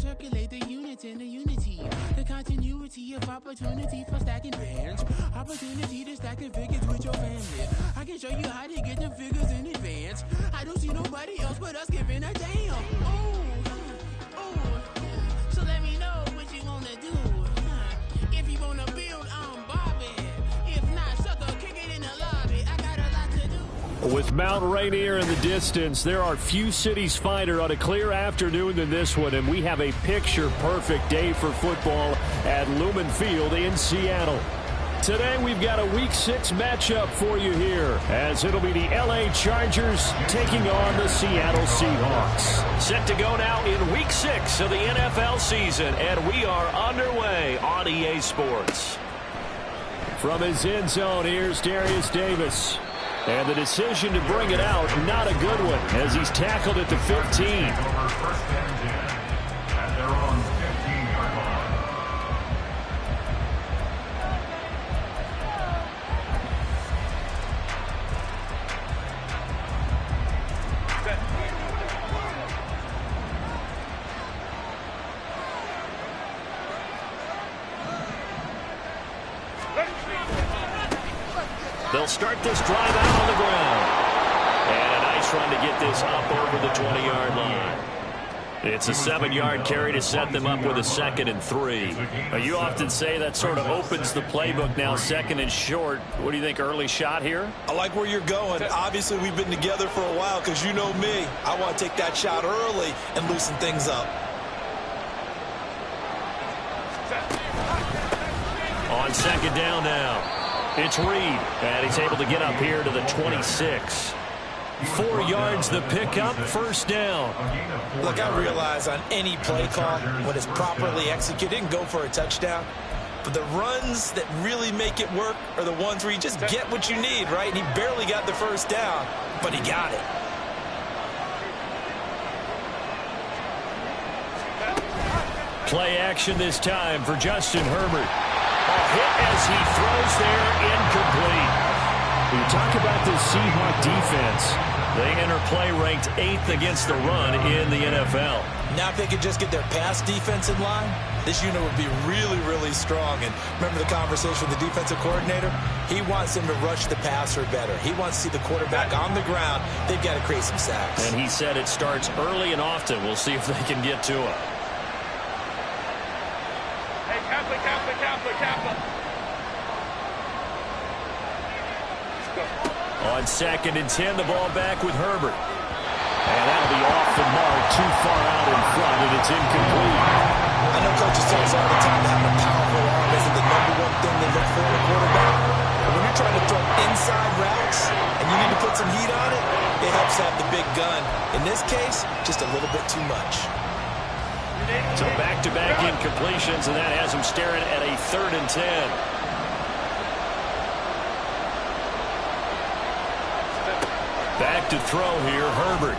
circulate the units in the unity. The continuity of opportunity for stacking bands. Opportunity to stack the figures with your family. I can show you how to get the figures in advance. I don't see nobody else but us giving a damn. So let me know what you wanna do. If you wanna build, I'm Bobby. If not, sucker, kick it in the lobby. I got a lot to do. With Mount Rainier in the distance, there are few cities finer on a clear afternoon than this one, and we have a picture-perfect day for football at Lumen Field in Seattle. Today, we've got a Week 6 matchup for you here, as it'll be the LA Chargers taking on the Seattle Seahawks. Set to go now in Week 6 of the NFL season, and we are underway on EA Sports. From his end zone, here's Darius Davis. And the decision to bring it out, not a good one, as he's tackled at the 15. They'll start this drive out on the ground. And a nice run to get this up over the 20-yard line. It's a 7-yard carry to set them up with a 2nd and 3. You often say that sort of opens the playbook now, 2nd and short. What do you think, early shot here? I like where you're going. Obviously, we've been together for a while because you know me. I want to take that shot early and loosen things up. On 2nd down now. It's Reed, and he's able to get up here to the 26. 4 yards the pickup, 1st down. Look, I realize on any play call, when it's properly executed, and go for a touchdown. But the runs that really make it work are the ones where you just get what you need, right? And he barely got the 1st down, but he got it. Play action this time for Justin Herbert. A hit as he throws there, incomplete. We talk about this Seahawk defense. They enter play ranked 8th against the run in the NFL. Now if they could just get their pass defense in line, this unit would be really, really strong. And remember the conversation with the defensive coordinator? He wants them to rush the passer better. He wants to see the quarterback on the ground. They've got to create some sacks. And he said it starts early and often. We'll see if they can get to him. On 2nd and 10, the ball back with Herbert. And that'll be off the mark, too far out in front, and it's incomplete. I know coaches tell us all the time that having a powerful arm isn't the #1 thing they look for in a quarterback. But when you're trying to throw inside routes and you need to put some heat on it, it helps have the big gun. In this case, just a little bit too much. So back-to-back incompletions, and that has him staring at a 3rd and 10. Back to throw here, Herbert.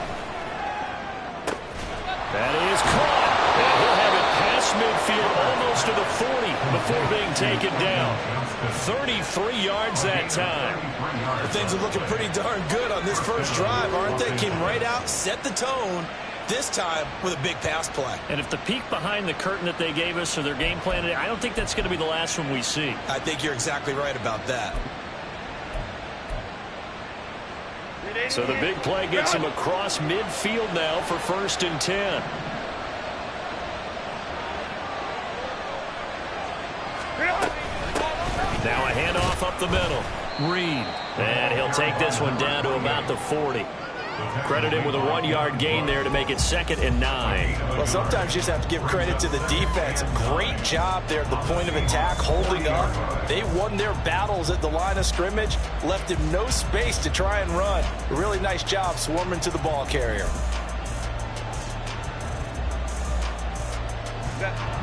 That is caught. And he'll have it past midfield almost to the 40 before being taken down. 33 yards that time. Well, things are looking pretty darn good on this first drive, aren't they? Came right out, set the tone, this time with a big pass play. And if the peek behind the curtain that they gave us or their game plan, I don't think that's going to be the last one we see. I think you're exactly right about that. So the big play gets him across midfield now for 1st and 10. Now a handoff up the middle. Reed. And he'll take this one down to about the 40. Credit him with a 1-yard gain there to make it 2nd and 9. Well, sometimes you just have to give credit to the defense. Great job there at the point of attack, holding up. They won their battles at the line of scrimmage, left him no space to try and run. A really nice job swarming to the ball carrier.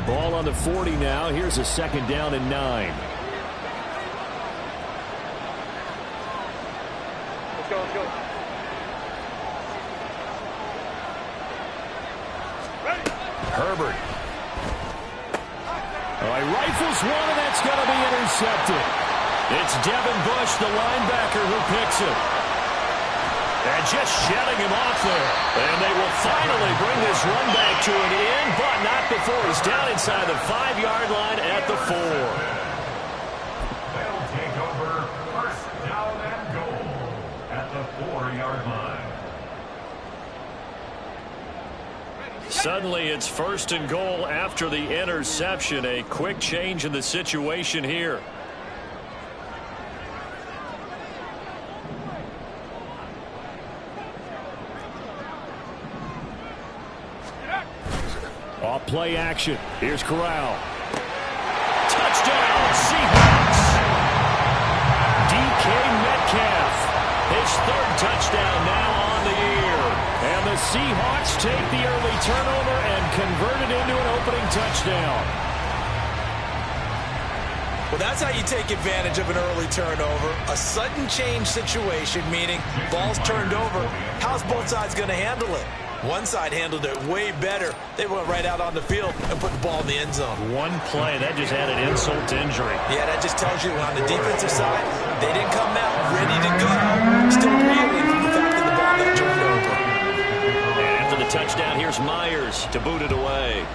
Ball on the 40 now. Here's a 2nd down and 9. Let's go, let's go. Herbert. He rifles one, and that's going to be intercepted. It's Devin Bush, the linebacker, who picks it. And just shedding him off there. And they will finally bring this run back to an end, but not is down inside the 5-yard line at the 4. They'll take over first down and goal at the 4-yard line. Suddenly it's first and goal after the interception. A quick change in the situation here. Off play action. Here's Corral. Touchdown, Seahawks. DK Metcalf. His 3rd touchdown now on the year. And the Seahawks take the early turnover and convert it into an opening touchdown. Well, that's how you take advantage of an early turnover. A sudden change situation, meaning ball's turned over. How's both sides going to handle it? One side handled it way better. They went right out on the field and put the ball in the end zone. One play, that just added insult to injury. Yeah, that just tells you on the defensive side, they didn't come out ready to go. Still reeling from the fact that the ball got turned over. And after the touchdown, here's Myers to boot it away.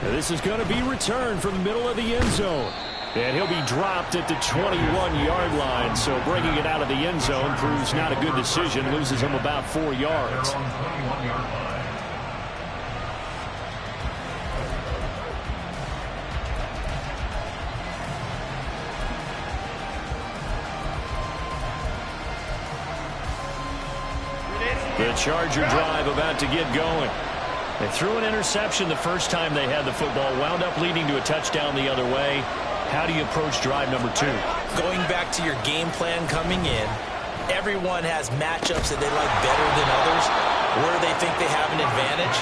Now this is going to be returned from the middle of the end zone. And he'll be dropped at the 21-yard line. So bringing it out of the end zone proves not a good decision. Loses him about 4 yards. The Charger drive about to get going. They threw an interception the first time they had the football. Wound up leading to a touchdown the other way. How do you approach drive number 2? Going back to your game plan coming in, everyone has matchups that they like better than others. Where they think they have an advantage,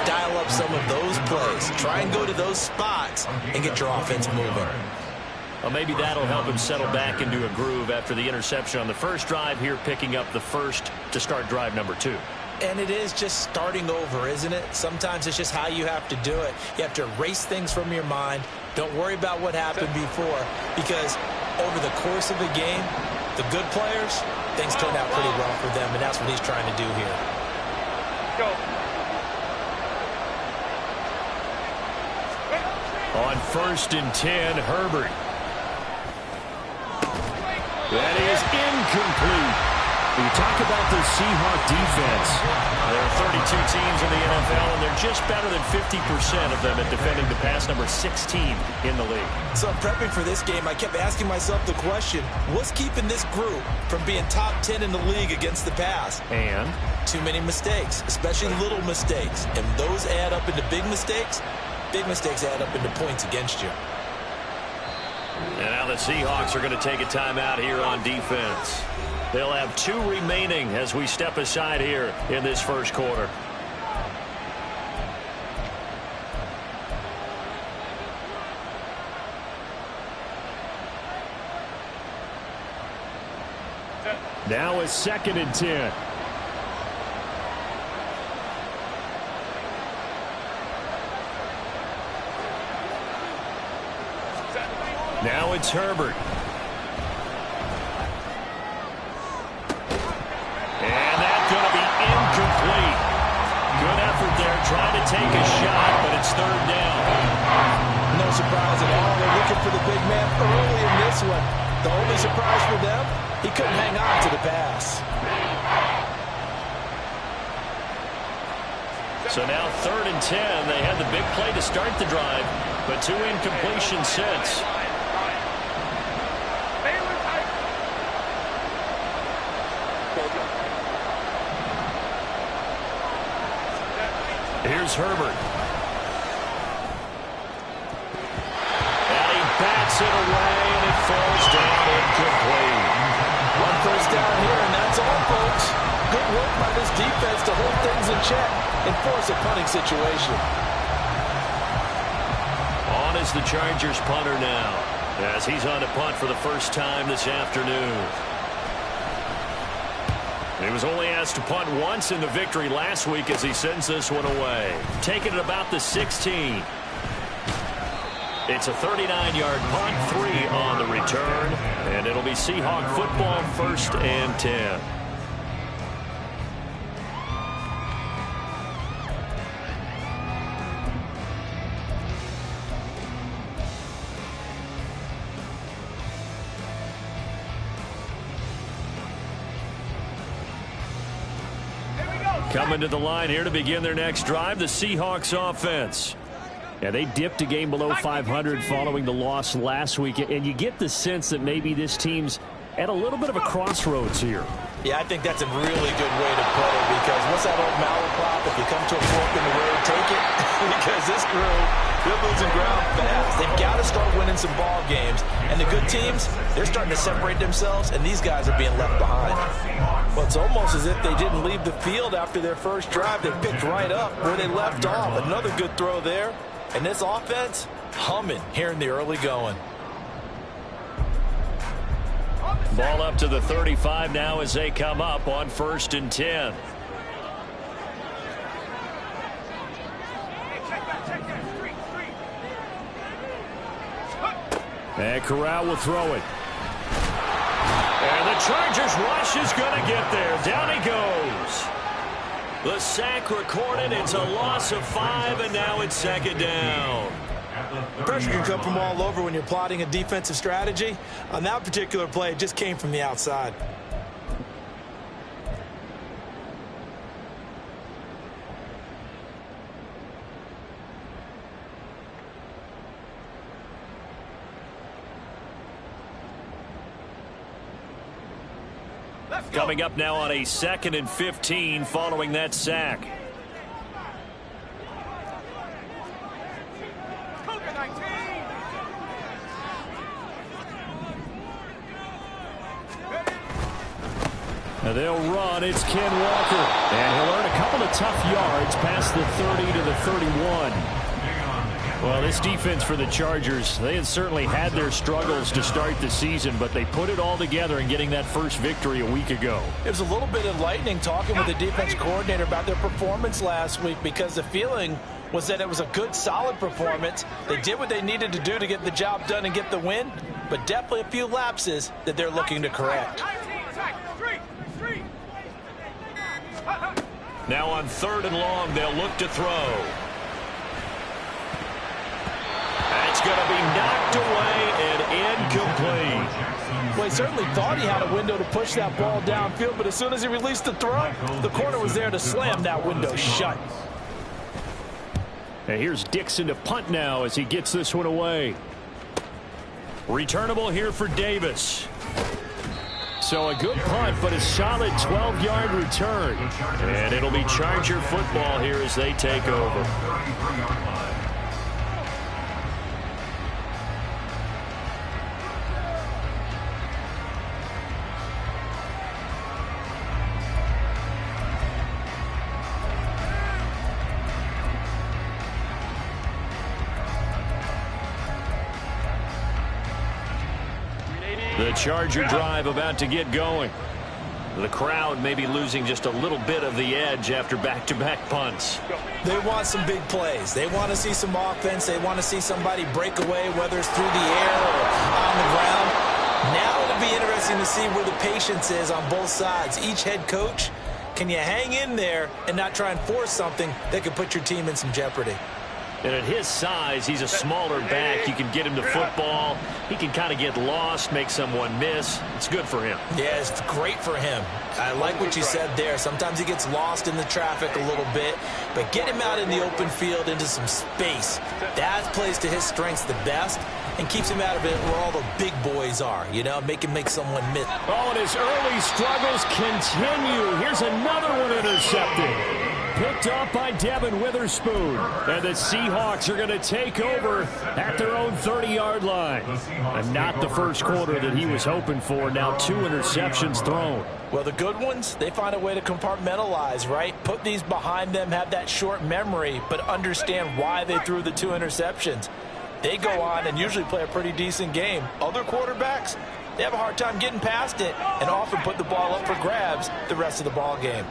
dial up some of those plays. Try and go to those spots and get your offense moving. Well, maybe that'll help him settle back into a groove after the interception on the first drive here, picking up the first to start drive number 2. And it is just starting over, isn't it? Sometimes it's just how you have to do it. You have to erase things from your mind. Don't worry about what happened before, because over the course of the game, the good players, things turned out pretty well for them, and that's what he's trying to do here. Go. On 1st and 10, Herbert. That is incomplete. When you talk about the Seahawk defense, there are 32 teams in the NFL, and they're just better than 50% of them at defending the pass, number 16 in the league. So prepping for this game, I kept asking myself the question, what's keeping this group from being top 10 in the league against the pass? And? Too many mistakes, especially little mistakes. And those add up into big mistakes. Big mistakes add up into points against you. And now the Seahawks are going to take a timeout here on defense. They'll have 2 remaining as we step aside here in this first quarter. Now it's 2nd and 10. Now it's Herbert. And that's going to be incomplete. Good effort there trying to take a shot, but it's 3rd down. No surprise at all. They're looking for the big man early in this one. The only surprise for them, he couldn't hang on to the pass. So now 3rd and 10. They had the big play to start the drive, but 2 incompletions since. Here's Herbert. And he bats it away, and it falls down incomplete. 1 first down here, and that's all, folks. Good work by this defense to hold things in check and force a punting situation. On is the Chargers punter now, as he's on to punt for the first time this afternoon. He was only asked to punt once in the victory last week as he sends this one away. Taking it about the 16. It's a 39-yard punt, 3 on the return, and it'll be Seahawk football, 1st and 10. Coming to the line here to begin their next drive, the Seahawks offense. Yeah, they dipped a game below 500 following the loss last week, and you get the sense that maybe this team's at a little bit of a crossroads here. Yeah, I think that's a really good way to put it, because what's that old malaprop? If you come to a fork in the road, take it. Because this crew, they're losing ground fast. They've got to start winning some ball games. And the good teams, they're starting to separate themselves, and these guys are being left behind. Well, it's almost as if they didn't leave the field after their first drive. They picked right up where they left off. Another good throw there. And this offense, humming here in the early going. Ball up to the 35 now as they come up on 1st and 10. And Corral will throw it. And the Chargers rush is going to get there. Down he goes. The sack recorded. It's a loss of 5, and now it's 2nd down. Pressure can come from all over when you're plotting a defensive strategy. On that particular play, it just came from the outside. Coming up now on a 2nd and 15 following that sack. Now they'll run. It's Ken Walker. And he'll earn a couple of tough yards past the 30 to the 31. Well, this defense for the Chargers, they had certainly had their struggles to start the season, but they put it all together in getting that first victory a week ago. It was a little bit enlightening talking with the defense coordinator about their performance last week, because the feeling was that it was a good, solid performance. They did what they needed to do to get the job done and get the win, but definitely a few lapses that they're looking to correct. Now on 3rd and long, they'll look to throw. It's going to be knocked away and incomplete. Well, he certainly thought he had a window to push that ball downfield, but as soon as he released the throw, the corner was there to slam that window shut. And here's Dixon to punt now as he gets this one away. Returnable here for Davis. So a good punt, but a solid 12-yard return. And it'll be Charger football here as they take over. The Charger drive about to get going. The crowd may be losing just a little bit of the edge after back-to-back punts. They want some big plays. They want to see some offense. They want to see somebody break away, whether it's through the air or on the ground. Now it'll be interesting to see where the patience is on both sides. Each head coach, can you hang in there and not try and force something that could put your team in some jeopardy? And at his size, he's a smaller back. You can get him to football. He can kind of get lost, make someone miss. It's good for him. Yeah, it's great for him. I like what you said there. Sometimes he gets lost in the traffic a little bit, but get him out in the open field into some space. That plays to his strengths the best and keeps him out of it where all the big boys are, you know, make someone miss. Oh, and his early struggles continue. Here's another one intercepted. Picked up by Devin Witherspoon. And the Seahawks are going to take over at their own 30-yard line. And not the first quarter that he was hoping for. Now 2 interceptions thrown. Well, the good ones, they find a way to compartmentalize, right? Put these behind them, have that short memory, but understand why they threw the 2 interceptions. They go on and usually play a pretty decent game. Other quarterbacks, they have a hard time getting past it and often put the ball up for grabs the rest of the ball game.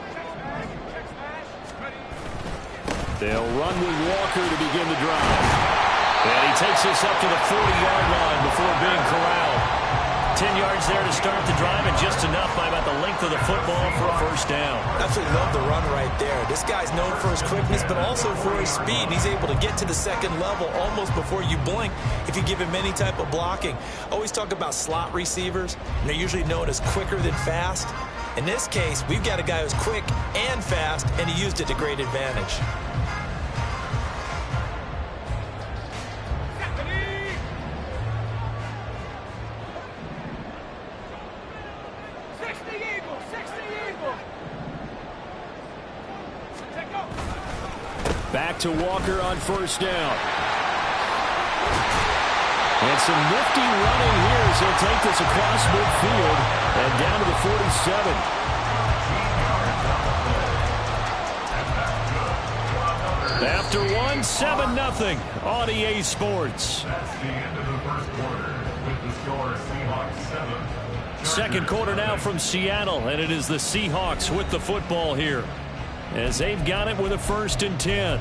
They'll run with Walker to begin the drive. And he takes this up to the 40-yard line before being corralled. 10 yards there to start the drive, and just enough by about the length of the football for a first down. Absolutely love the run right there. This guy's known for his quickness, but also for his speed. He's able to get to the second level almost before you blink if you give him any type of blocking. Always talk about slot receivers, and they're usually known as quicker than fast. In this case, we've got a guy who's quick and fast, and he used it to great advantage. Back to Walker on first down. And some nifty running here as he'll take this across midfield and down to the 47. After one, 7-0 on EA Sports. That's the end of the first quarter with the score Seahawks 7. Second quarter now from Seattle, and it is the Seahawks with the football here as they've got it with a 1st and 10.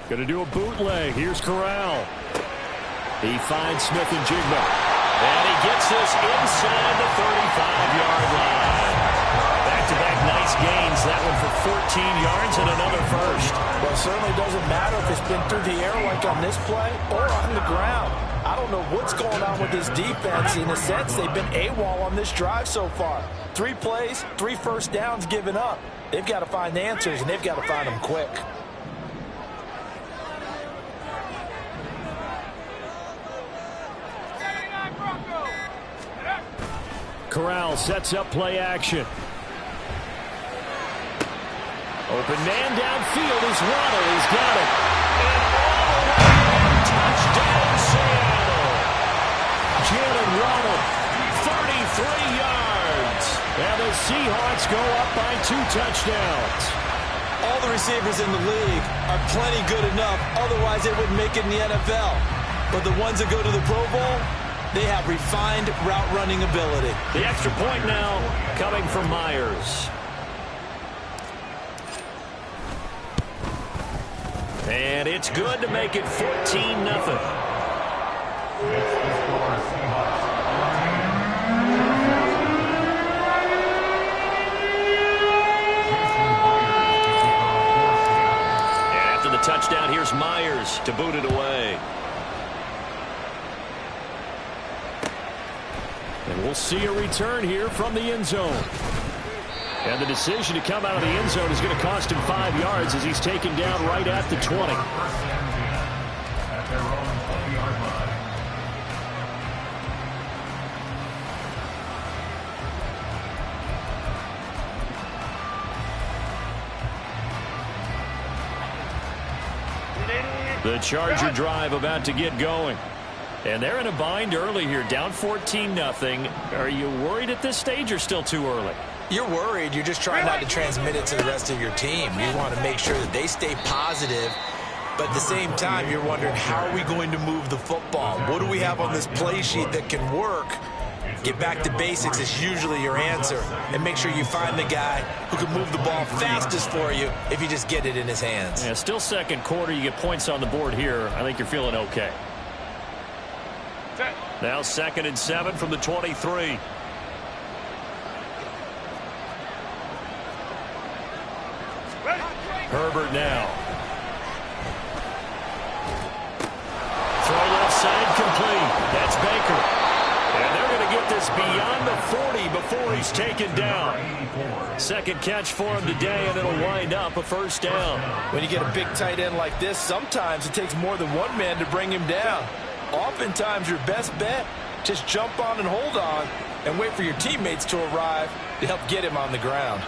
Going to do a bootleg. Here's Corral. He finds Smith and Jigma. And he gets this inside the 35-yard line. Back-to-back nice gains. That one for 14 yards and another first. Well, it certainly doesn't matter if it's been through the air like on this play or on the ground. I don't know what's going on with this defense. In a sense, they've been AWOL on this drive so far. 3 plays, 3 first downs given up. They've got to find answers, and they've got to find them quick. Corral sets up play action. Open man downfield is Waddle. He's got it. And all the way in, touchdown Seattle. Jalen Waddle, 33 yards. And the Seahawks go up by 2 touchdowns. All the receivers in the league are plenty good enough. Otherwise, they wouldn't make it in the NFL. But the ones that go to the Pro Bowl, they have refined route running ability. The extra point now coming from Myers. And it's good to make it 14-0. It's the score Seahawks. After the touchdown, here's Myers to boot it away. And we'll see a return here from the end zone. And the decision to come out of the end zone is going to cost him 5 yards as he's taken down right at the 20. At their own 20-yard line. The Charger drive about to get going. And they're in a bind early here, down 14-0. Are you worried at this stage or still too early? You're worried. You're just trying not to transmit it to the rest of your team. You want to make sure that they stay positive. But at the same time, you're wondering, how are we going to move the football? What do we have on this play sheet that can work? Get back to basics is usually your answer. And make sure you find the guy who can move the ball fastest for you if you just get it in his hands. Yeah, still second quarter. You get points on the board here. I think you're feeling okay. Now 2nd and 7 from the 23. Herbert now. Throw left side complete. That's Baker. And they're going to get this beyond the 40 before he's taken down. 2nd catch for him today, and it'll wind up a 1st down. When you get a big tight end like this, sometimes it takes more than one man to bring him down. Oftentimes, your best bet, just jump on and hold on and wait for your teammates to arrive to help get him on the ground.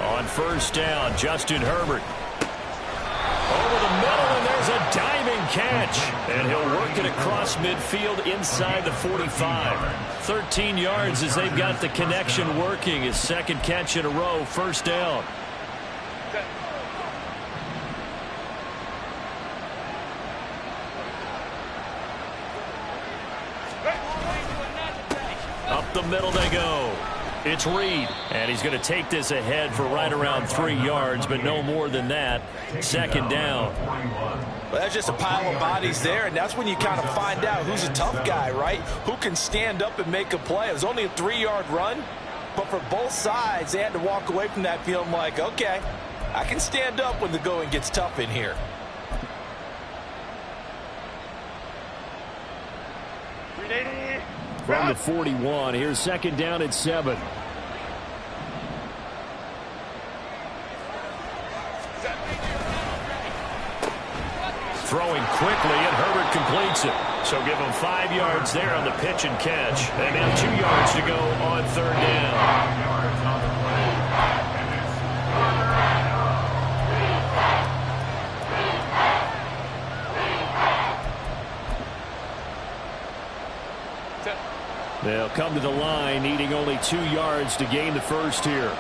On 1st down, Justin Herbert. Over the middle, and there's a diving catch. And he'll work it across midfield inside the 45. 13 yards as they've got the connection working. His 2nd catch in a row, 1st down. Up the middle they go. It's Reed, and he's going to take this ahead for right around 3 yards, but no more than that. Second down. Well, that's just a pile of bodies there, and that's when you kind of find out who's a tough guy, right? Who can stand up and make a play. It was only a 3-yard run, but for both sides, they had to walk away from that feeling like, okay, I can stand up when the going gets tough in here. From the 41, here's second down at 7. Throwing quickly, and Herbert completes it. So give him 5 yards there on the pitch and catch. And now 2 yards to go on third down. They'll come to the line, needing only 2 yards to gain the first here.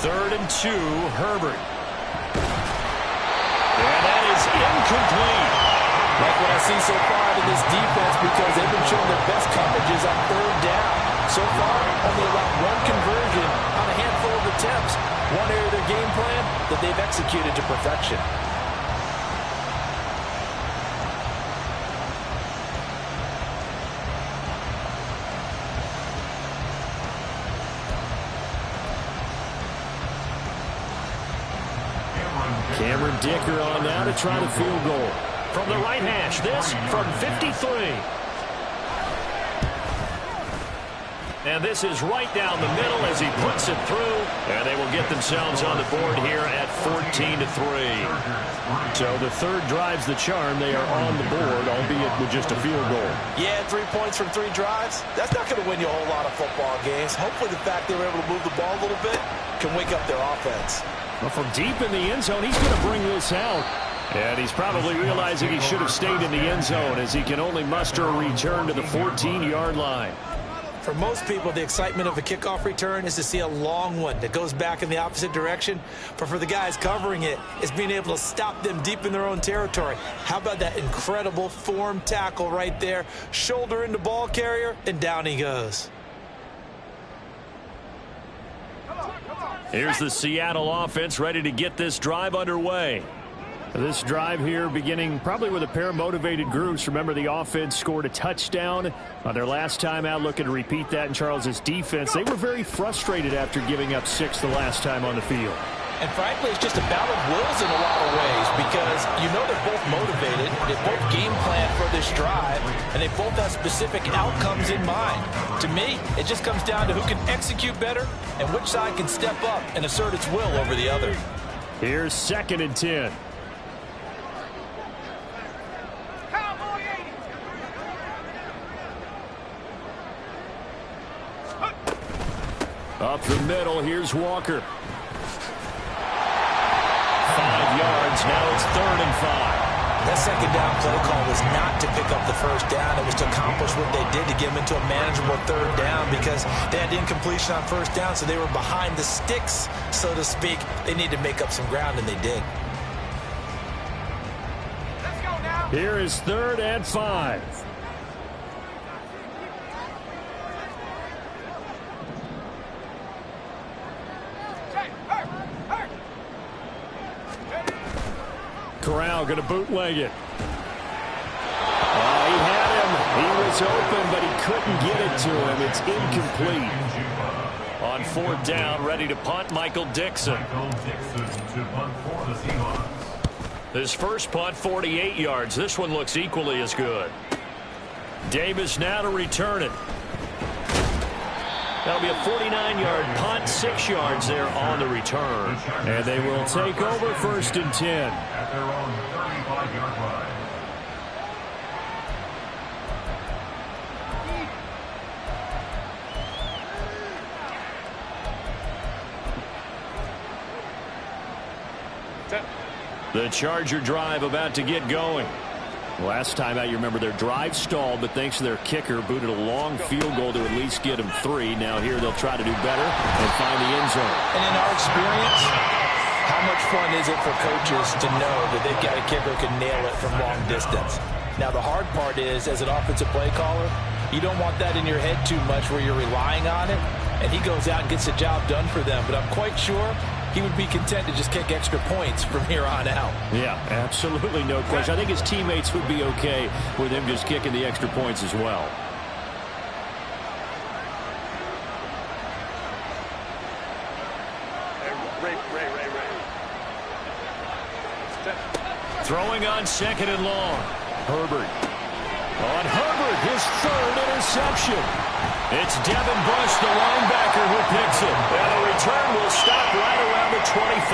Third and 2, Herbert. And that is incomplete. Like what I see so far in this defense, because they've been showing their best coverages on third down. So far, only allowed 1 conversion on a handful of attempts. One area of their game plan that they've executed to perfection. Dicker on now to try the field goal. From the right hash, this from 53. And this is right down the middle as he puts it through. And they will get themselves on the board here at 14-3. So the third drives the charm. They are on the board, albeit with just a field goal. Yeah, 3 points from 3 drives. That's not going to win you a whole lot of football games. Hopefully the fact they were able to move the ball a little bit can wake up their offense. Well, from deep in the end zone, he's going to bring this out. And he's probably realizing he should have stayed in the end zone as he can only muster a return to the 14-yard line. For most people, the excitement of a kickoff return is to see a long one that goes back in the opposite direction. But for the guys covering it, it's being able to stop them deep in their own territory. How about that incredible form tackle right there? Shoulder into ball carrier, and down he goes. Here's the Seattle offense ready to get this drive underway. This drive here beginning probably with a pair of motivated groups. Remember, the offense scored a touchdown on their last time out. Looking to repeat that in Charles's defense. They were very frustrated after giving up 6 the last time on the field. And frankly, it's just a battle of wills in a lot of ways because you know they're both motivated. They both game plan for this drive, and they both have specific outcomes in mind. To me, it just comes down to who can execute better and which side can step up and assert its will over the other. Here's second and 10. Up the middle, here's Walker. 5 yards, now it's 3rd and 5. That second down play call was not to pick up the first down. It was to accomplish what they did to get them into a manageable 3rd down because they had incompletion on first down, so they were behind the sticks, so to speak. They needed to make up some ground, and they did. Let's go now. Here is 3rd and 5. Corral going to bootleg it. He had him. He was open, but he couldn't get it to him. It's incomplete. On 4th down, ready to punt, Michael Dixon. His first punt, 48 yards. This one looks equally as good. Davis now to return it. That'll be a 49-yard punt, 6 yards there on the return. And they will take over 1st and 10. At their own 35-yard line. The Charger drive about to get going. Last time out, you remember their drive stalled, but thanks to their kicker, booted a long field goal to at least get them 3. Now here they'll try to do better and find the end zone. And in our experience, how much fun is it for coaches to know that they've got a kicker who can nail it from long distance? Now, the hard part is, as an offensive play caller, you don't want that in your head too much where you're relying on it, and he goes out and gets the job done for them. But I'm quite sure he would be content to just kick extra points from here on out. Yeah, absolutely no question. I think his teammates would be okay with him just kicking the extra points as well. Throwing on second and long. Herbert. On Herbert, his third interception. It's Devin Bush, the linebacker, who picks it. And the return will stop right around the 25.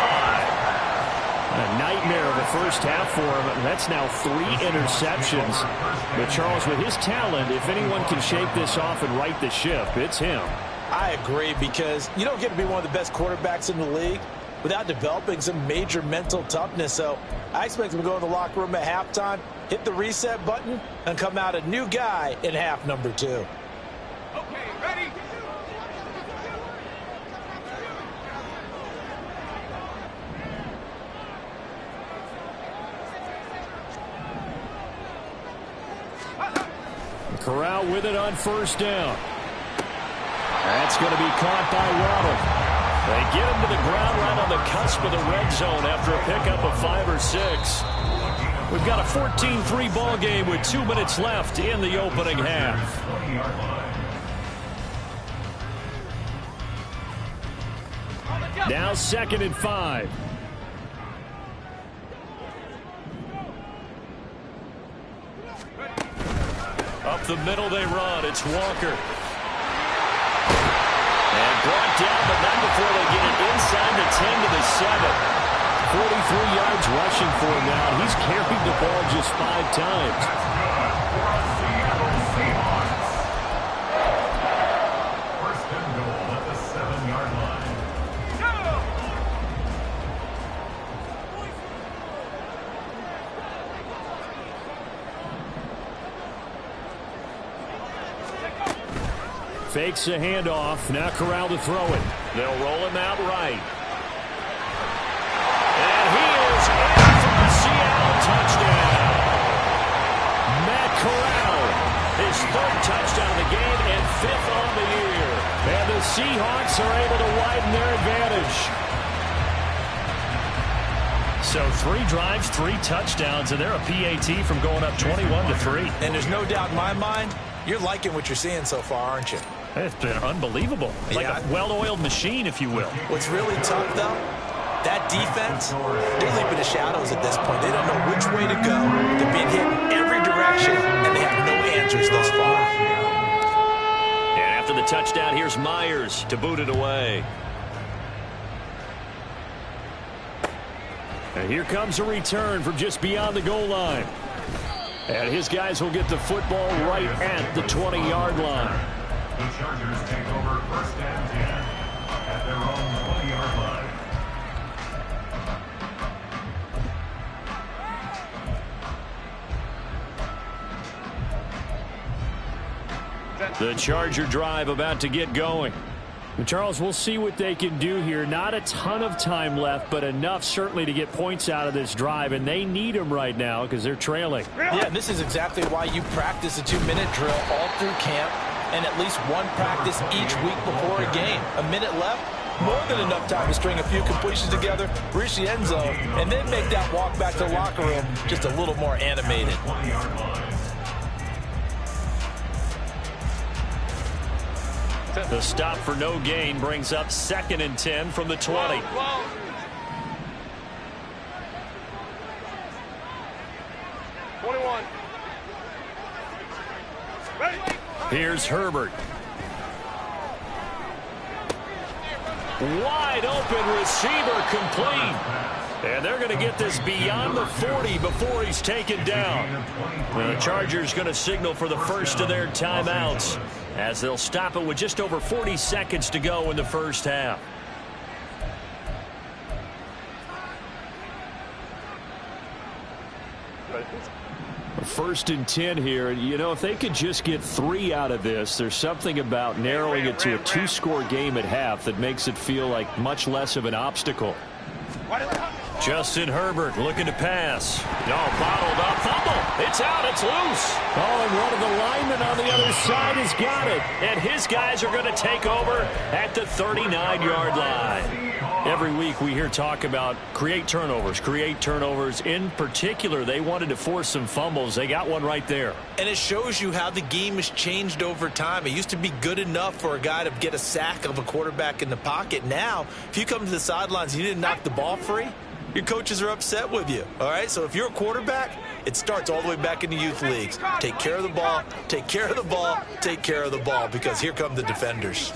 A nightmare of the first half for him. That's now 3 interceptions. But Charles, with his talent, if anyone can shake this off and right the ship, it's him. I agree, because you don't get to be one of the best quarterbacks in the league without developing some major mental toughness. So I expect him to go in the locker room at halftime, hit the reset button, and come out a new guy in half number 2. Okay, ready? Corral with it on first down. That's going to be caught by Waddle. They get him to the ground right on the cusp of the red zone after a pickup of 5 or 6. We've got a 14-3 ball game with 2 minutes left in the opening half. Now 2nd and 5. Up the middle they run. It's Walker. And brought down, but not before they get it inside the 10 to the 7. 43 yards rushing for him now. He's carried the ball just 5 times. First and goal at the 7-yard line. Fakes a handoff. Now Corral to throw it. They'll roll him out right. And he is in for a Seattle touchdown. Matt Corral, his 3rd touchdown of the game and 5th on the year. And the Seahawks are able to widen their advantage. So 3 drives, 3 touchdowns, and they're a PAT from going up 21-3. And there's no doubt in my mind, you're liking what you're seeing so far, aren't you? It's been unbelievable. Like a well-oiled machine, if you will. What's really tough, though, that defense, they're leaping the shadows at this point. They don't know which way to go. They're being hit in every direction, and they have no answers thus far. And after the touchdown, here's Myers to boot it away. And here comes a return from just beyond the goal line. And his guys will get the football right at the 20-yard line. The Chargers take over first and 10 at their own 20-yard line. The Charger drive about to get going. And Charles, we'll see what they can do here. Not a ton of time left, but enough certainly to get points out of this drive, and they need them right now because they're trailing. Yeah, and this is exactly why you practice a 2-minute drill all through camp and at least one practice each week before a game. A minute left, more than enough time to string a few completions together, reach the end zone, and then make that walk back to the locker room just a little more animated. The stop for no gain brings up 2nd and 10 from the 20. Here's Herbert. Wide open receiver complete. And they're going to get this beyond the 40 before he's taken down. The Chargers going to signal for the first of their timeouts as they'll stop it with just over 40 seconds to go in the first half. First and 10 here. You know, if they could just get 3 out of this, there's something about narrowing it to a 2-score game at half that makes it feel like much less of an obstacle. Justin Herbert looking to pass. No, bottled up, fumble. It's out. It's loose. Oh, and one of the linemen on the other side has got it. And his guys are going to take over at the 39-yard line. Every week we hear talk about create turnovers. In particular, they wanted to force some fumbles. They got one right there. And it shows you how the game has changed over time. It used to be good enough for a guy to get a sack of a quarterback in the pocket. Now, if you come to the sidelines and you didn't knock the ball free, your coaches are upset with you. All right, so if you're a quarterback, it starts all the way back in the youth leagues. Take care of the ball, take care of the ball, take care of the ball, because here come the defenders.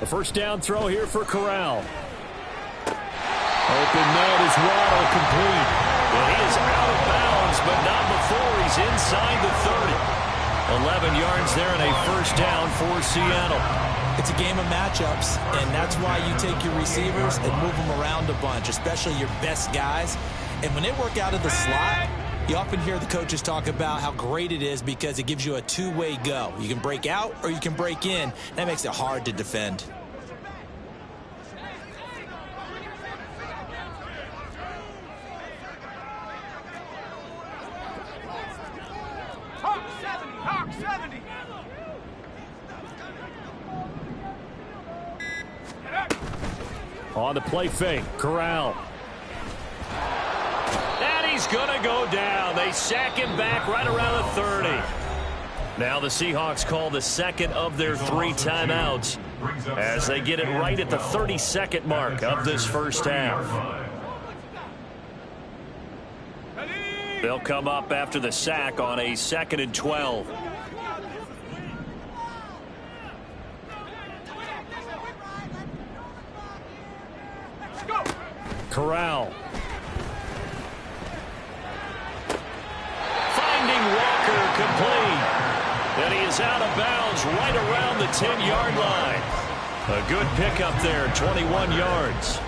The first down throw here for Corral. Open man is Waddle, complete. And he is out of bounds, but not before he's inside the 30. 11 yards there and a first down for Seattle. It's a game of matchups, and that's why you take your receivers and move them around a bunch, especially your best guys. And when they work out of the slot, you often hear the coaches talk about how great it is because it gives you a two-way go. You can break out or you can break in. That makes it hard to defend. Hawk 70. On the play fake, Corral. And he's going to go down. They sack him back right around the 30. Now the Seahawks call the second of their 3 timeouts as they get it right at the 32nd mark of this first half. They'll come up after the sack on a 2nd and 12. Corral. Finding Walker, complete. And he is out of bounds right around the 10-yard line. A good pickup there, 21 yards.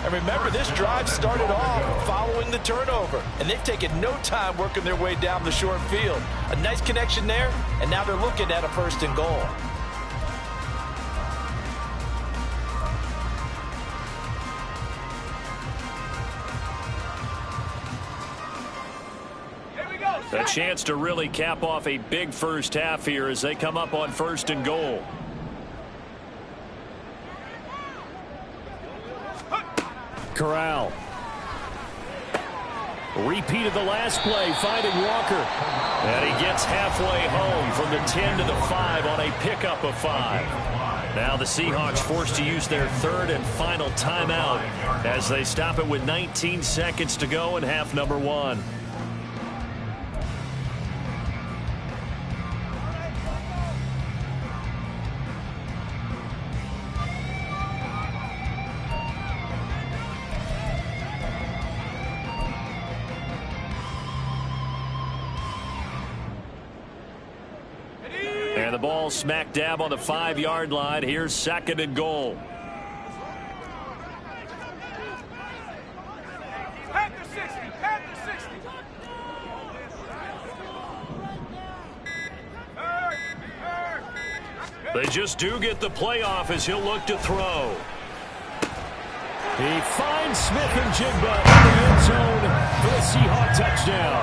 And remember, this drive started off following the turnover, and they've taken no time working their way down the short field. A nice connection there, and now they're looking at a 1st and goal. A chance to really cap off a big first half here as they come up on 1st and goal. Corral. Repeat of the last play, finding Walker. And he gets halfway home from the 10 to the 5 on a pickup of 5. Now the Seahawks forced to use their 3rd and final timeout as they stop it with 19 seconds to go in half number 1. And the ball smack dab on the 5-yard line. Here's 2nd and goal. Panther 60. Panther 60. They just do get the playoff as he'll look to throw. He finds Smith and Jigba in the end zone for the Seahawks touchdown.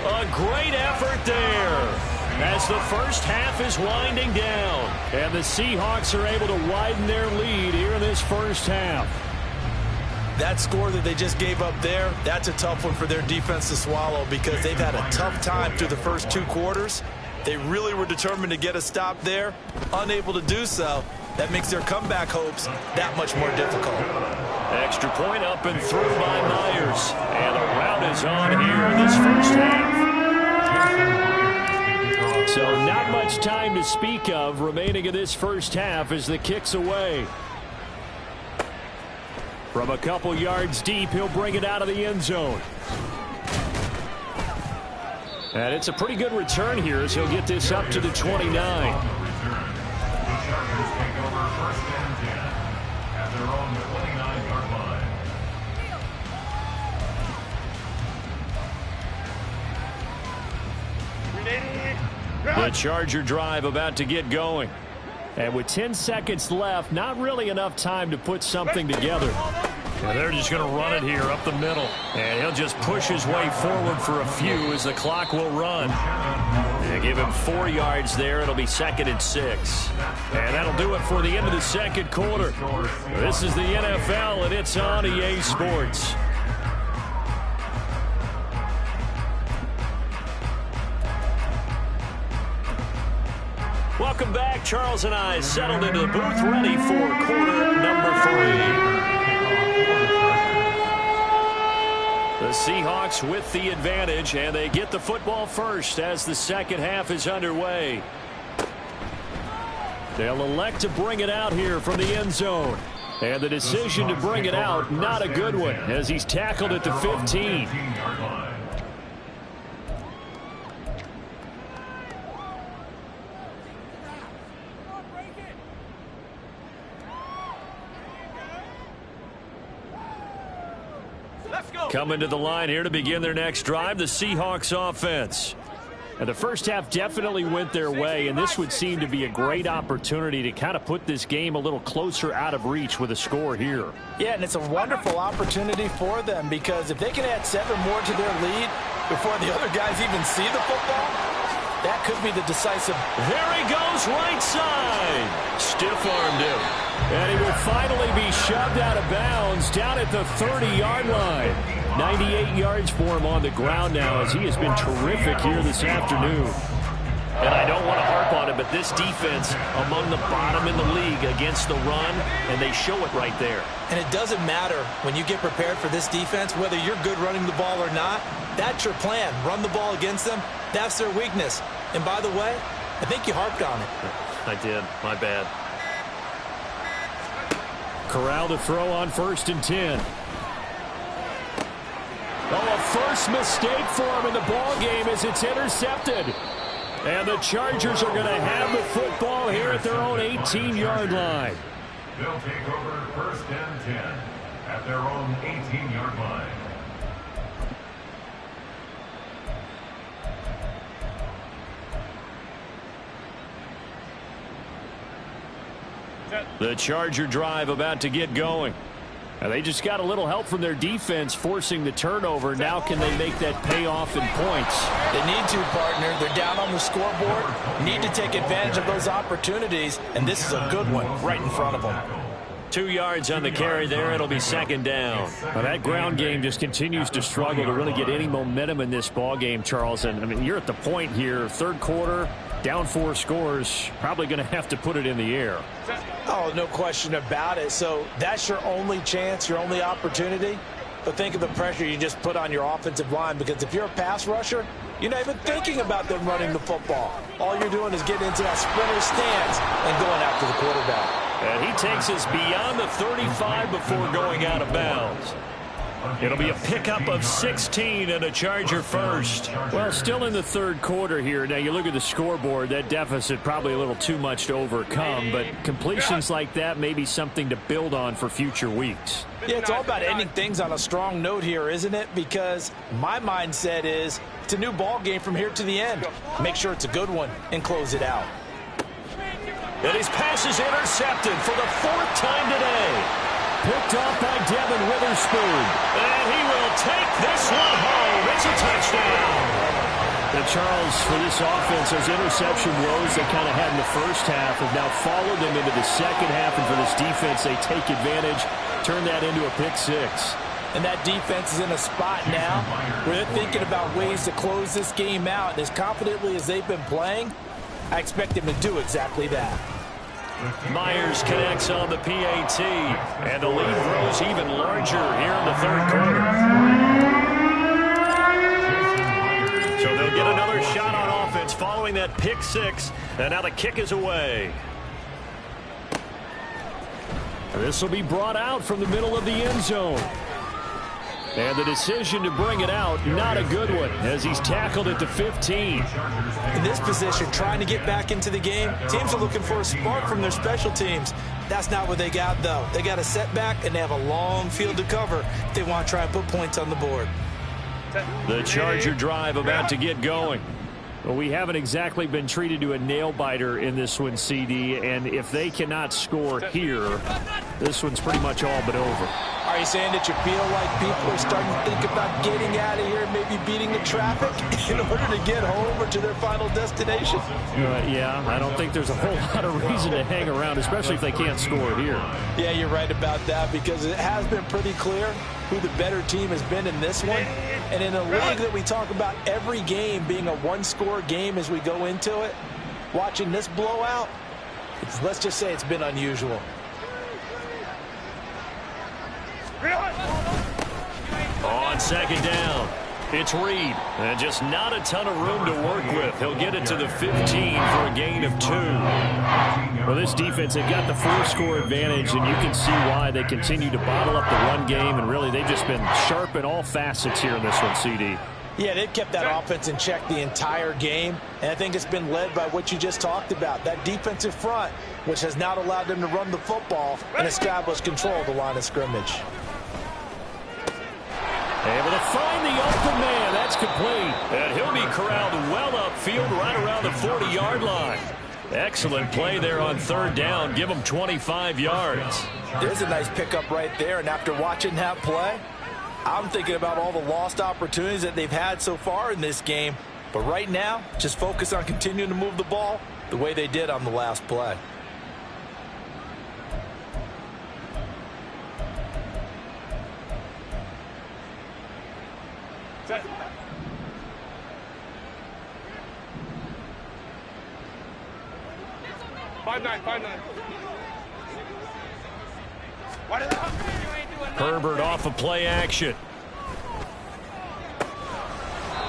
A great effort there as the first half is winding down. And the Seahawks are able to widen their lead here in this first half. That score that they just gave up there, that's a tough one for their defense to swallow because they've had a tough time through the first 2 quarters. They really were determined to get a stop there, unable to do so. That makes their comeback hopes that much more difficult. Extra point up and through by Myers. And the route is on here in this first half. So not much time to speak of remaining in this first half as the kick's away. From a couple yards deep, he'll bring it out of the end zone. And it's a pretty good return here as he'll get this up to the 29. The Charger drive about to get going. And with 10 seconds left, not really enough time to put something together. And they're just going to run it here up the middle. And he'll just push his way forward for a few as the clock will run. They give him 4 yards there. It'll be 2nd and 6. And that'll do it for the end of the second quarter. This is the NFL, and it's on EA Sports. Welcome back. Charles and I settled into the booth, ready for quarter number 3. The Seahawks with the advantage, and they get the football first as the second half is underway. They'll elect to bring it out here from the end zone. And the decision to bring it out, not a good one, as he's tackled at the 15. Coming to the line here to begin their next drive, the Seahawks offense. And the first half definitely went their way, and this would seem to be a great opportunity to kind of put this game a little closer out of reach with a score here. Yeah, and it's a wonderful opportunity for them, because if they can add 7 more to their lead before the other guys even see the football, that could be the decisive. There he goes, right side. Stiff-armed him. And he will finally be shoved out of bounds down at the 30-yard line. 98 yards for him on the ground now, as he has been terrific here this afternoon. And I don't want to harp on it, but this defense among the bottom in the league against the run, and they show it right there. And it doesn't matter when you get prepared for this defense, whether you're good running the ball or not. That's your plan. Run the ball against them. That's their weakness. And by the way, I think you harped on it. I did. My bad. Corral to throw on 1st and 10. Oh, a first mistake for him in the ball game as it's intercepted. And the Chargers are going to have the football here at their own 18-yard line. They'll take over 1st and 10 at their own 18-yard line. The Charger drive about to get going. And they just got a little help from their defense forcing the turnover. Now can they make that pay off in points? They need to, partner. They're down on the scoreboard. Need to take advantage of those opportunities, and this is a good one right in front of them. 2 yards on the carry there. It'll be 2nd down. Well, that ground game just continues to struggle to really get any momentum in this ball game, Charles. And I mean, you're at the point here, 3rd quarter, down 4 scores, probably going to have to put it in the air. Oh, no question about it. So that's your only chance, your only opportunity. But think of the pressure you just put on your offensive line, because if you're a pass rusher, you're not even thinking about them running the football. All you're doing is getting into that sprinter stance and going after the quarterback. And he takes us beyond the 35 before going out of bounds. It'll be a pickup of 16 and a Charger first. Well, still in the 3rd quarter here. Now, you look at the scoreboard, that deficit probably a little too much to overcome, but completions like that may be something to build on for future weeks. Yeah, it's all about ending things on a strong note here, isn't it? Because my mindset is it's a new ball game from here to the end. Make sure it's a good one and close it out. And his pass is intercepted for the 4th time today. Picked off by Devin Witherspoon. And he will take this one home. It's a touchdown. And Charles, for this offense, those interception woes they kind of had in the first half have now followed them into the second half. And for this defense, they take advantage, turn that into a pick 6. And that defense is in a spot now where they're thinking about ways to close this game out. And as confidently as they've been playing, I expect them to do exactly that. Myers connects on the PAT, and the lead grows even larger here in the 3rd quarter. So they'll get another shot on offense following that pick 6, and now the kick is away. This will be brought out from the middle of the end zone. And the decision to bring it out, not a good one, as he's tackled at the 15. In this position, trying to get back into the game, teams are looking for a spark from their special teams. That's not what they got, though. They got a setback, and they have a long field to cover if they want to try and put points on the board. The Charger drive about to get going. Well, we haven't exactly been treated to a nail-biter in this one, CD, and if they cannot score here, this one's pretty much all but over. Are you saying that you feel like people are starting to think about getting out of here and maybe beating the traffic in order to get home or to their final destination? Yeah, I don't think there's a whole lot of reason to hang around, especially if they can't score here. Yeah, you're right about that, because it has been pretty clear who the better team has been in this one. And in a league that we talk about every game being a one-score game as we go into it, watching this blowout, let's just say it's been unusual. On second down, it's Reed. And just not a ton of room to work with. He'll get it to the 15 for a gain of 2. Well, this defense, they've got the 4-score advantage, and you can see why they continue to bottle up the run game, and really they've just been sharp in all facets here in this one, CD. Yeah, they've kept that offense in check the entire game, and I think it's been led by what you just talked about, that defensive front, which has not allowed them to run the football and establish control of the line of scrimmage. Able to find the open man. That's complete. And he'll be corralled well upfield right around the 40-yard line. Excellent play there on third down. Give him 25 yards. There's a nice pickup right there, and after watching that play, I'm thinking about all the lost opportunities that they've had so far in this game. But right now, just focus on continuing to move the ball the way they did on the last play. Set. 5-9. Herbert off of play action.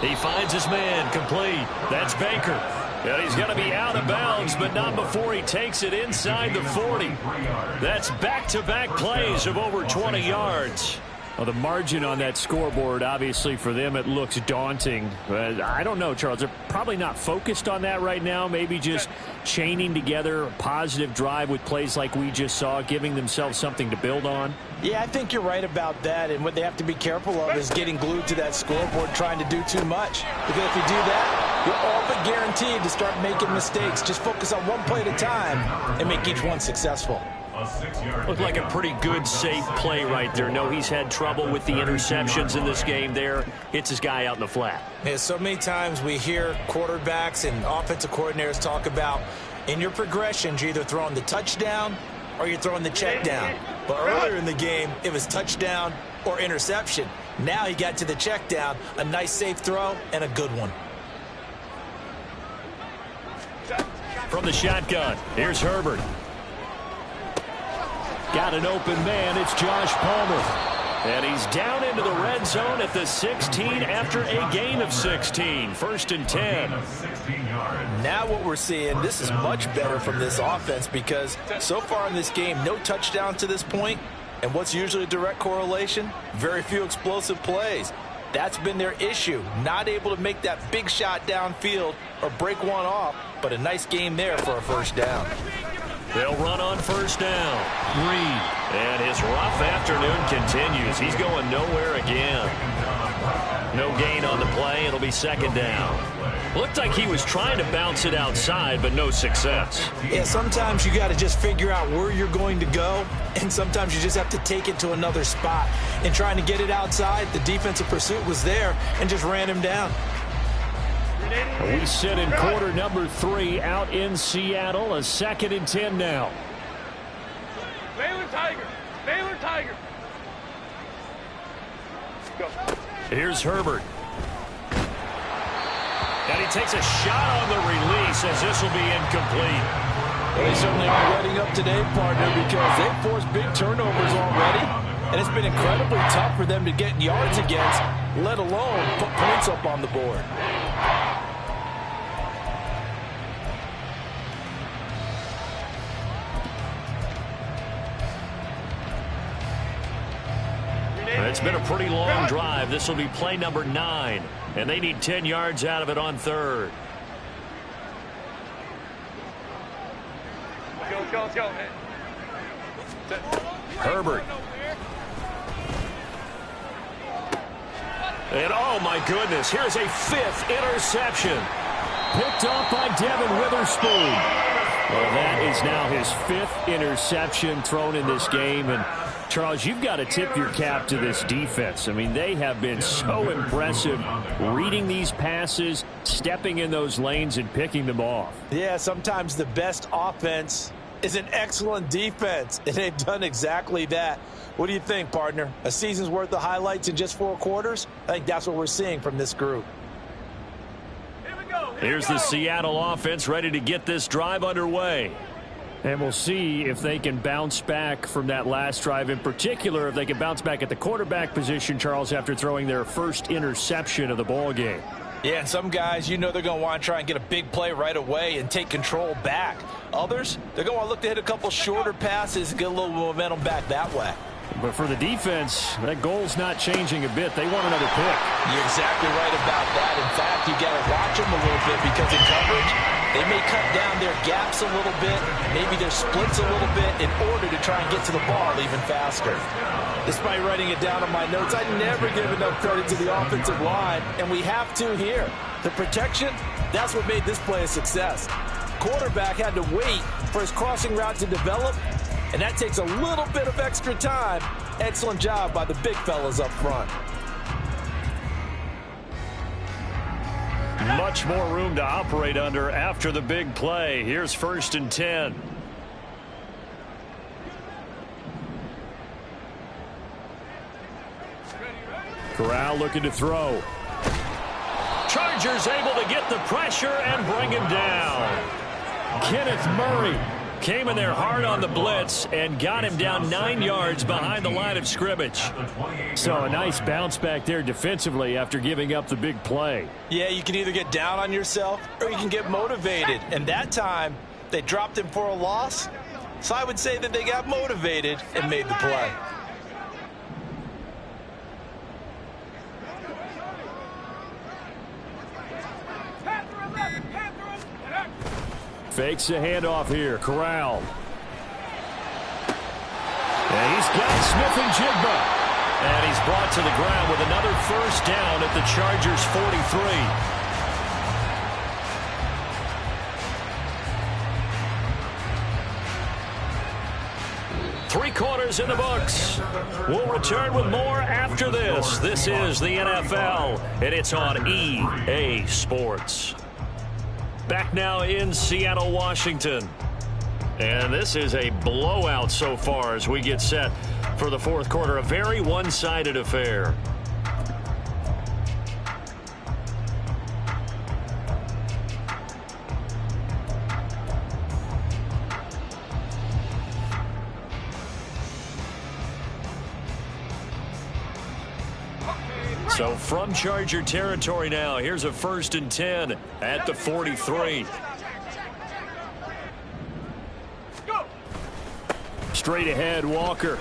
He finds his man, complete. That's Baker. And he's going to be out of bounds, but not before he takes it inside the 40. That's back-to-back plays of over 20 yards. Well, the margin on that scoreboard, obviously, for them, it looks daunting. I don't know, Charles. They're probably not focused on that right now. Maybe just chaining together a positive drive with plays like we just saw, giving themselves something to build on. Yeah, I think you're right about that. And what they have to be careful of is getting glued to that scoreboard, trying to do too much. Because if you do that, you're all but guaranteed to start making mistakes. Just focus on one play at a time and make each one successful. Looked like a pretty good, safe play right there. No, he's had trouble with the interceptions in this game there. Hits his guy out in the flat. Yeah, so many times we hear quarterbacks and offensive coordinators talk about in your progressions, you're either throwing the touchdown or you're throwing the check down. But earlier in the game, it was touchdown or interception. Now he got to the check down, a nice safe throw, and a good one. From the shotgun, here's Herbert. Got an open man. It's Josh Palmer. And he's down into the red zone at the 16 after a gain of 16. 1st and 10. Now what we're seeing, this is much better from this offense because so far in this game, no touchdown to this point. And what's usually a direct correlation? Very few explosive plays. That's been their issue. Not able to make that big shot downfield or break one off, but a nice game there for a first down. They'll run on first down. Reed. And his rough afternoon continues. He's going nowhere again. No gain on the play. It'll be second down. Looked like he was trying to bounce it outside, but no success. Yeah, sometimes you got to just figure out where you're going to go, and sometimes you just have to take it to another spot. And trying to get it outside, the defensive pursuit was there and just ran him down. We sit in quarter number 3 out in Seattle. A 2nd and 10 now. Baylor Tiger. Go. Here's Herbert. And he takes a shot on the release as this will be incomplete. Well, they certainly are letting up today, partner, because they've forced big turnovers already. And it's been incredibly tough for them to get yards against, let alone put points up on the board. It's been a pretty long drive. This will be play number 9. And they need 10 yards out of it on 3rd. Let's go. Herbert. And oh my goodness, here's a 5th interception. picked off by Devin Witherspoon. Well, that is now his 5th interception thrown in this game. And, Charles, you've got to tip your cap to this defense. I mean, they have been so impressive reading these passes, stepping in those lanes, and picking them off. Yeah, sometimes the best offense is an excellent defense, and they've done exactly that. What do you think, partner? A season's worth of highlights in just 4 quarters? I think that's what we're seeing from this group. Here's the Seattle offense ready to get this drive underway. And we'll see if they can bounce back from that last drive. In particular, if they can bounce back at the quarterback position, Charles, after throwing their first interception of the ball game. Yeah, and some guys, you know they're going to want to try and get a big play right away and take control back. Others, they're going to want to look to hit a couple shorter passes and get a little momentum back that way. But for the defense, that goal's not changing a bit. They want another pick. You're exactly right about that. In fact, you got to watch them a little bit because in coverage, they may cut down their gaps a little bit, maybe their splits a little bit in order to try and get to the ball even faster. Despite writing it down on my notes, I never give enough credit to the offensive line, and we have to here. The protection, that's what made this play a success. Quarterback had to wait for his crossing route to develop, and that takes a little bit of extra time. Excellent job by the big fellas up front. Much more room to operate under after the big play. Here's 1st and 10. Corral looking to throw. Chargers able to get the pressure and bring him down. Kenneth Murray came in there hard on the blitz and got him down 9 yards behind the line of scrimmage. So a nice bounce back there defensively after giving up the big play. Yeah, you can either get down on yourself or you can get motivated. And that time, they dropped him for a loss. So I would say that they got motivated and made the play. Fakes a handoff here. Corral. And he's got Smith-Njigba. And he's brought to the ground with another 1st down at the Chargers' 43. 3 quarters in the books. We'll return with more after this. This is the NFL, and it's on EA Sports. Back now in Seattle, Washington. And this is a blowout so far as we get set for the 4th quarter. A very one-sided affair. So from Charger territory now, here's a 1st and 10 at the 43. Straight ahead, Walker.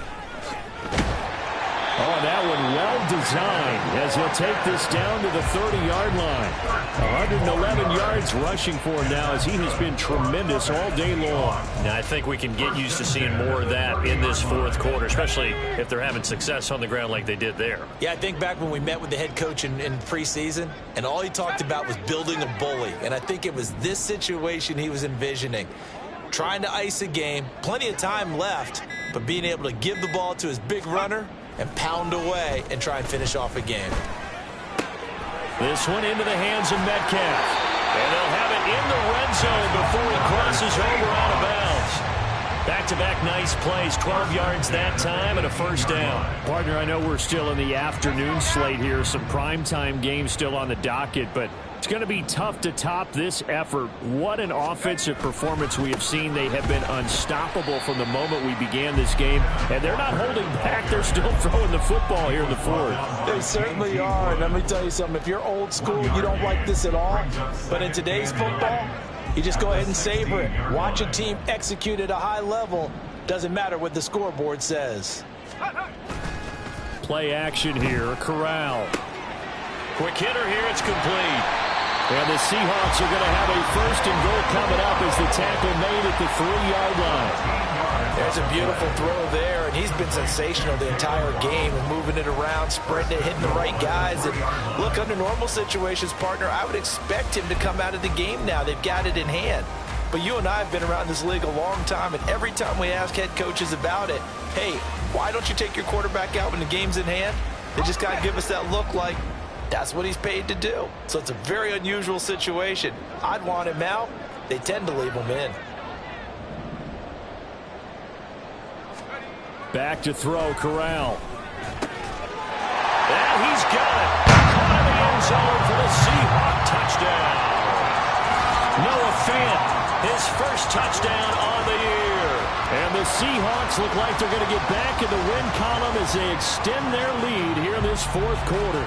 Oh, that one well designed as he'll take this down to the 30-yard line. 111 yards rushing for him now as he has been tremendous all day long. Now, I think we can get used to seeing more of that in this 4th quarter, especially if they're having success on the ground like they did there. Yeah, I think back when we met with the head coach in preseason, and all he talked about was building a bully. And I think it was this situation he was envisioning. Trying to ice a game, plenty of time left, but being able to give the ball to his big runner and pound away and try and finish off a game. This one into the hands of Metcalf. And they'll have it in the red zone before he crosses over out of bounds. Back-to-back nice plays, 12 yards that time and a 1st down. Partner, I know we're still in the afternoon slate here, some primetime games still on the docket, but it's going to be tough to top this effort. What an offensive performance we have seen. They have been unstoppable from the moment we began this game, and they're not holding back. They're still throwing the football here in the 4th. They certainly are, and let me tell you something. If you're old school, you don't like this at all, but in today's football, you just go ahead and savor it. Watch a team execute at a high level. Doesn't matter what the scoreboard says. Play action here. Corral. Quick hitter here. It's complete. And the Seahawks are going to have a first and goal coming up as the tackle made at the 3-yard line. There's a beautiful throw there, and he's been sensational the entire game, moving it around, sprinting it, hitting the right guys. And look, under normal situations, partner, I would expect him to come out of the game now. They've got it in hand. But you and I have been around this league a long time, and every time we ask head coaches about it, hey, why don't you take your quarterback out when the game's in hand? They just got to give us that look like that's what he's paid to do. So it's a very unusual situation. I'd want him out. They tend to leave him in. Back to throw, Corral. And he's got it. Caught in the end zone for the Seahawk touchdown. Noah Fant, his first touchdown on the year. And the Seahawks look like they're going to get back in the win column as they extend their lead here in this fourth quarter.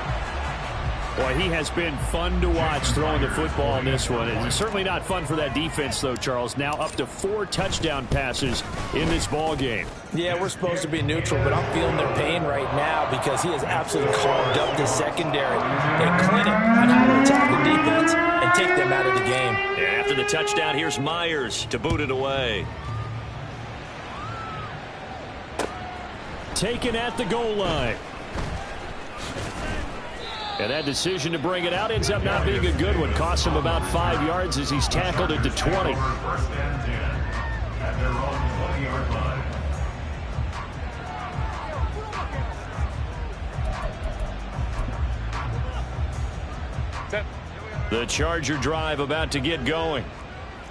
Boy, he has been fun to watch throwing the football in this one. And he's certainly not fun for that defense, though, Charles. Now up to 4 touchdown passes in this ball game. Yeah, we're supposed to be neutral, but I'm feeling their pain right now because he has absolutely carved up the secondary. A clinic on how to attack the defense and take them out of the game. And after the touchdown, here's Myers to boot it away. Taken at the goal line. And that decision to bring it out ends up not being a good one. Costs him about 5 yards as he's tackled at the 20. First and 10 at their own 20-yard line. The Charger drive about to get going.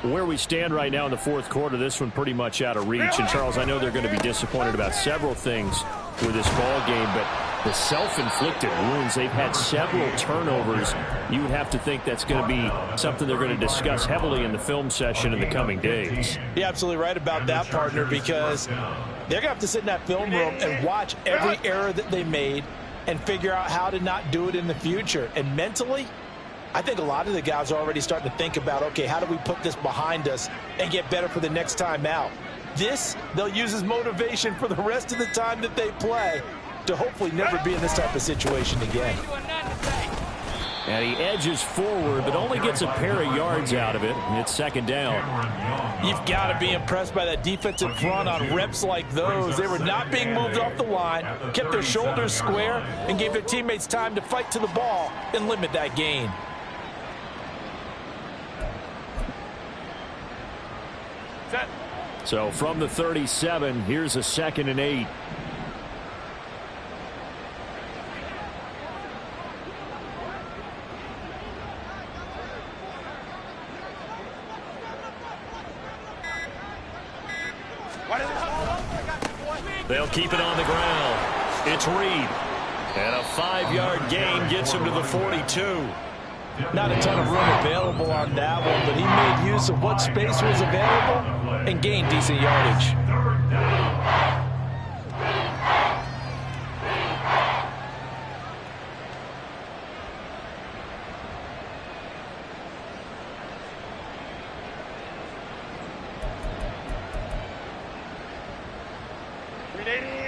Where we stand right now in the fourth quarter, this one pretty much out of reach. And, Charles, I know they're going to be disappointed about several things with this ball game, but the self-inflicted wounds, they've had several turnovers. You would have to think that's going to be something they're going to discuss heavily in the film session in the coming days. You're absolutely right about that, partner, because they're going to have to sit in that film room and watch every error that they made and figure out how to not do it in the future. And mentally, I think a lot of the guys are already starting to think about, okay, how do we put this behind us and get better for the next time out? This, they'll use as motivation for the rest of the time that they play to hopefully never be in this type of situation again. And he edges forward, but only gets a pair of yards out of it. And it's second down. You've got to be impressed by that defensive front on reps like those. They were not being moved off the line, kept their shoulders square, and gave their teammates time to fight to the ball and limit that gain. So from the 37, here's a 2nd and 8. They'll keep it on the ground. It's Reed. And a 5-yard gain gets him to the 42. Not a ton of room available on that one, but he made use of what space was available and gained decent yardage.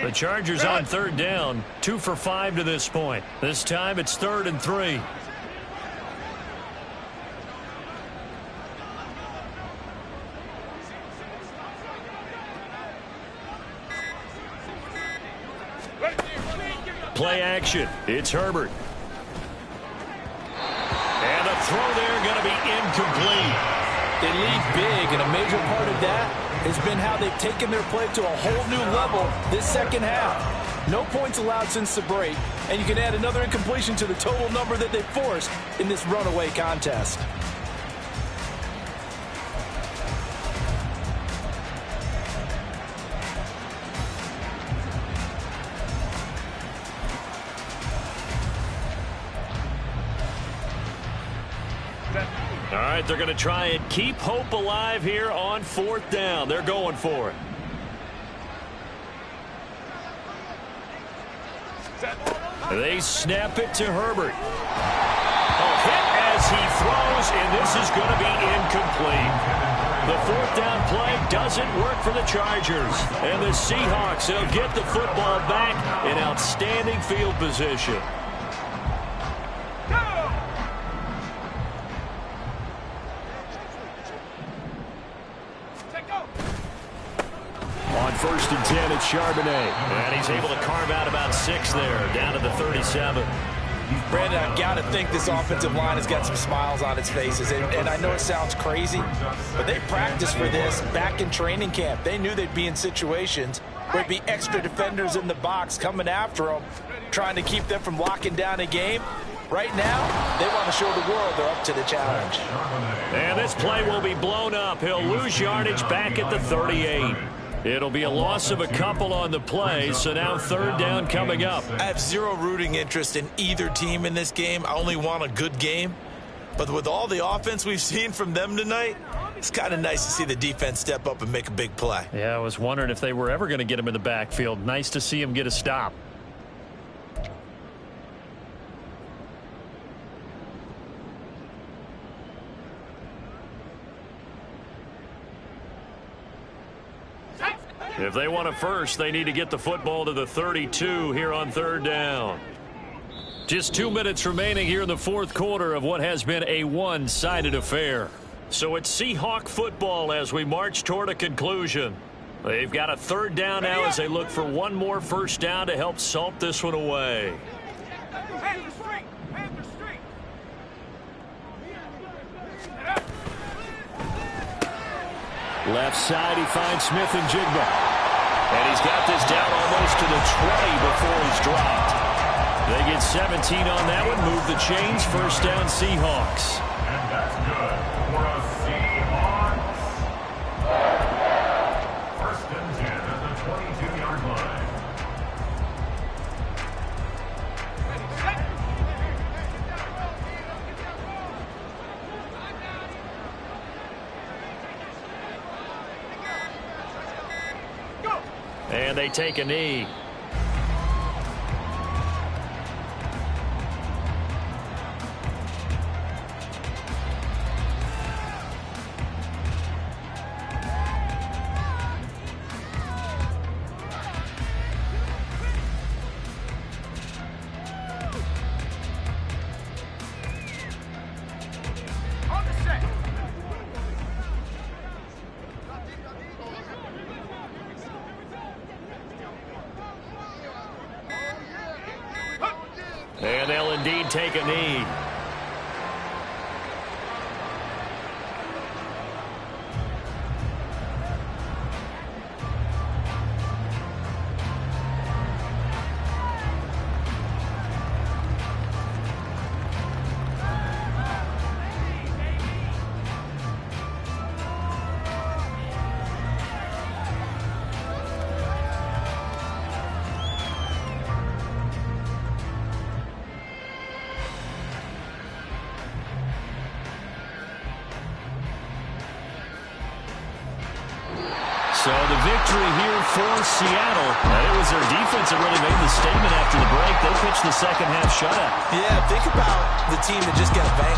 The Chargers on 3rd down, 2 for 5 to this point. This time it's 3rd and 3. Play action. It's Herbert. And a throw there going to be incomplete. They lead big, and a major part of that has been how they've taken their play to a whole new level this second half. No points allowed since the break, and you can add another incompletion to the total number that they forced in this runaway contest. All right, they're going to try and keep hope alive here on 4th down. They're going for it. They snap it to Herbert. A hit as he throws, and this is going to be incomplete. The 4th down play doesn't work for the Chargers. And the Seahawks will get the football back in outstanding field position. first and 10 at Charbonnet. And he's able to carve out about 6 there, down to the 37. Brandon, I've got to think this offensive line has got some smiles on its faces. And I know it sounds crazy, but they practiced for this back in training camp. They knew they'd be in situations where there'd be extra defenders in the box coming after them, trying to keep them from locking down a game. Right now, they want to show the world they're up to the challenge. And this play will be blown up. He'll lose yardage back at the 38. It'll be a loss of a couple on the play, so now third down coming up. I have zero rooting interest in either team in this game. I only want a good game. But with all the offense we've seen from them tonight, it's kind of nice to see the defense step up and make a big play. Yeah, I was wondering if they were ever going to get him in the backfield. Nice to see him get a stop. If they want a first, they need to get the football to the 32 here on third down. Just 2 minutes remaining here in the fourth quarter of what has been a one-sided affair. So it's Seahawk football as we march toward a conclusion. They've got a third down now as they look for one more first down to help salt this one away. Left side, he finds Smith and Jigba. And he's got this down almost to the 20 before he's dropped. They get 17 on that one, move the chains, first down Seahawks. And that's good for a Seahawks. First and 10 at the 22-yard line. And they take a knee. And they'll indeed take a knee. So the victory here for Seattle. It was their defense that really made the statement after the break. They pitched the second half shutout. Yeah, think about the team that just got vanquished.